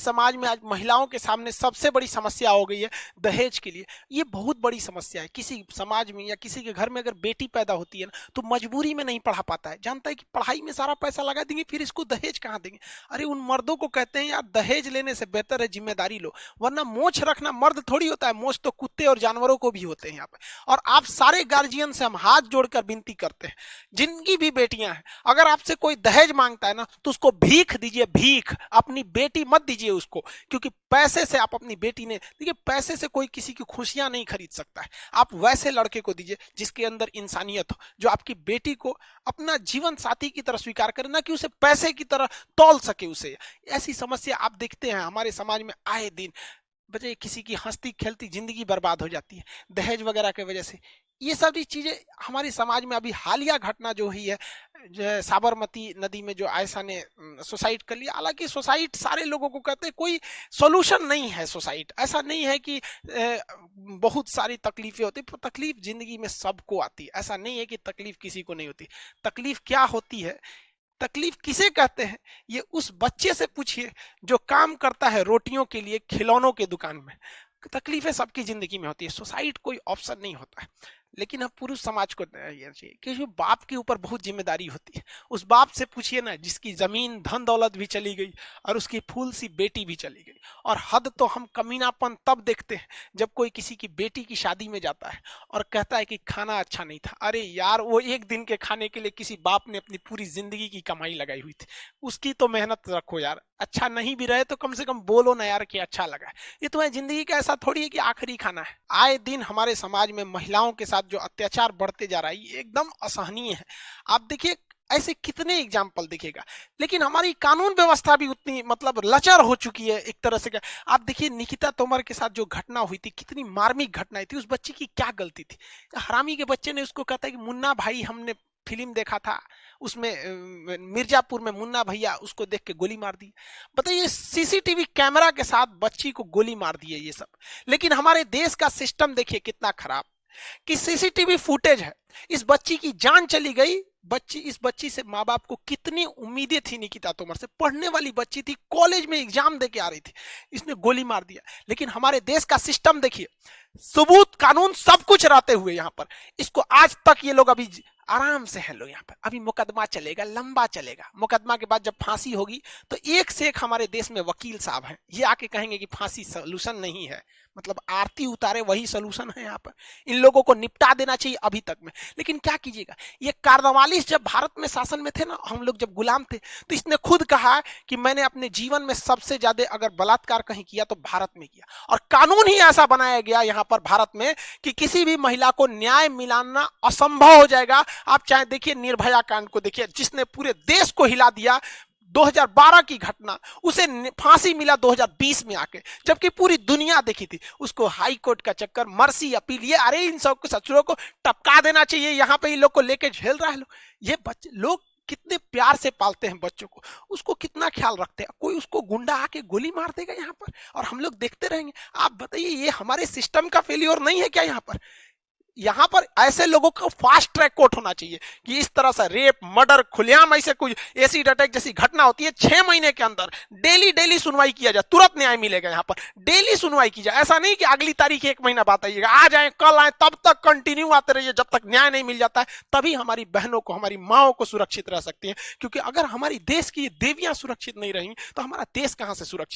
समाज में आज महिलाओं के सामने सबसे बड़ी समस्या हो गई है दहेज के लिए। ये बहुत बड़ी समस्या है। किसी समाज में या किसी के घर में अगर बेटी पैदा होती है ना, तो मजबूरी में नहीं पढ़ा पाता है, जानता है कि पढ़ाई में सारा पैसा लगा देंगे, फिर इसको दहेज कहाँ देंगे। अरे उन मर्दों को कहते हैं यार, दहेज लेने से बेहतर है जिम्मेदारी लो, वरना मोछ रखना मर्द थोड़ी होता है, मोछ तो कुत्ते और जानवरों को भी होते हैं यहाँ पे। और आप सारे गार्जियन से हम हाथ जोड़कर विनती करते हैं, जिनकी भी बेटियां हैं, अगर आपसे कोई दहेज मांगता है ना, तो उसको भीख दीजिए, भीख। अपनी बेटी मत दीजिए उसको, क्योंकि पैसे से आप अपनी बेटी ने, देखिए पैसे से कोई किसी की खुशियां नहीं खरीद सकता है। आप वैसे लड़के को दीजिए जिसके अंदर इंसानियत हो, जो आपकी बेटी को अपना जीवन साथी की तरह स्वीकार करे, ना कि उसे पैसे की तरह तौल सके उसे। ऐसी समस्या आप देखते हैं हमारे समाज में आए दिन। बच्चे किसी की हंसती खेलती जिंदगी बर्बाद हो जाती है दहेज वगैरह की वजह से। ये सारी चीजें हमारे समाज में अभी हालिया घटना जो हुई है, जो साबरमती नदी में जो आयशा ने सुसाइड कर लिया। हालांकि सुसाइड सारे लोगों को कहते हैं, कोई सोल्यूशन नहीं है सुसाइड। ऐसा नहीं है कि बहुत सारी तकलीफें होती, तकलीफ जिंदगी में सबको आती है। ऐसा नहीं है कि तकलीफ किसी को नहीं होती। तकलीफ क्या होती है, तकलीफ किसे कहते हैं, ये उस बच्चे से पूछिए जो काम करता है रोटियों के लिए खिलौनों के दुकान में। तकलीफें सबकी जिंदगी में होती है, सुसाइड कोई ऑप्शन नहीं होता है। लेकिन अब पुरुष समाज को ये चाहिए कि बाप के ऊपर बहुत जिम्मेदारी होती है। उस बाप से पूछिए ना जिसकी जमीन धन दौलत भी चली गई और उसकी फूल सी बेटी भी चली गई। और हद तो हम कमीनापन तब देखते हैं जब कोई किसी की बेटी की शादी में जाता है और कहता है कि खाना अच्छा नहीं था। अरे यार, वो एक दिन के खाने के लिए किसी बाप ने अपनी पूरी जिंदगी की कमाई लगाई हुई थी, उसकी तो मेहनत रखो यार। अच्छा नहीं भी रहे तो कम से कम बोलो ना यार कि अच्छा लगा। ये तुम्हारी जिंदगी का ऐसा थोड़ी है कि आखिरी खाना है। आए दिन हमारे समाज में महिलाओं के साथ जो अत्याचार बढ़ते जा रहा है, ये एकदम असहनीय है। आप देखिए ऐसे कितने एग्जाम्पल दिखेगा। लेकिन हमारी कानून व्यवस्था भी उतनी मतलब लचर हो चुकी है एक तरह से। आप देखिए निकिता तोमर के साथ जो घटना हुई थी, कितनी मार्मिक घटना थी। उस बच्ची की क्या गलती थी? हरामी के बच्चे ने उसको कहता है कि मुन्ना भाई, हमने फिल्म देखा था, उसमें मिर्जापुर में मुन्ना भैया, उसको देख के गोली मार दी। बताइए, सीसीटीवी कैमरा के साथ बच्ची को गोली मार दी है ये सब। लेकिन हमारे देश का सिस्टम देखिए कितना खराब कि सीसीटीवी फुटेज है, इस बच्ची की जान चली गई। इस बच्ची से माँ बाप को कितनी उम्मीदें थी, निकिता तोमर से, पढ़ने वाली बच्ची थी, कॉलेज में एग्जाम देके आ रही थी, इसने गोली मार दिया। लेकिन हमारे देश का सिस्टम देखिए, सबूत कानून सब कुछ रहते हुए यहाँ पर इसको आज तक ये लोग अभी आराम से हैं लोग यहाँ पर। अभी मुकदमा चलेगा, लंबा चलेगा। मुकदमा के बाद जब फांसी होगी तो एक से एक हमारे देश में वकील साहब हैं, ये आके कहेंगे कि फांसी सोल्यूशन नहीं है, मतलब आरती उतारे वही सोल्यूशन है। यहाँ पर इन लोगों को निपटा देना चाहिए अभी तक में। लेकिन क्या कीजिएगा, ये कार्नवालिस जब भारत में शासन में थे ना, हम लोग जब गुलाम थे, तो इसने खुद कहा कि मैंने अपने जीवन में सबसे ज्यादा अगर बलात्कार कहीं किया तो भारत में किया। और कानून ही ऐसा बनाया गया यहाँ पर भारत में कि किसी भी महिला को न्याय मिलाना असंभव हो जाएगा। आप चाहे देखिए निर्भया कांड को देखिए, जिसने पूरे देश को हिला दिया, 2012 की घटना, उसे फांसी मिला 2020 में आके, जबकि पूरी दुनिया देखी थी। उसको हाई कोर्ट का चक्कर, मर्सी अपील, ये अरे इन सब सचुरों को टपका देना चाहिए। यहाँ पे इन लोग को लेके झेल रहा है लोग। ये बच्चे लोग कितने प्यार से पालते हैं बच्चों को, उसको कितना ख्याल रखते हैं। कोई उसको गुंडा आके गोली मार देगा यहाँ पर और हम लोग देखते रहेंगे। आप बताइए, ये हमारे सिस्टम का फेलियर नहीं है क्या? यहाँ पर ऐसे लोगों को फास्ट ट्रैक कोर्ट होना चाहिए कि इस तरह से रेप, मर्डर, खुलेआम ऐसे कुछ एसिड अटैक जैसी घटना होती है, 6 महीने के अंदर डेली सुनवाई किया जाए, तुरंत न्याय मिलेगा। यहाँ पर डेली सुनवाई की जाए। ऐसा नहीं कि अगली तारीख 1 महीना बाद आइएगा, आज आए कल आए, तब तक कंटिन्यू आते रहिए जब तक न्याय नहीं मिल जाता है। तभी हमारी बहनों को, हमारी माओ को सुरक्षित रह सकती है। क्योंकि अगर हमारी देश की देवियां सुरक्षित नहीं रहेंगी तो हमारा देश कहां से सुरक्षित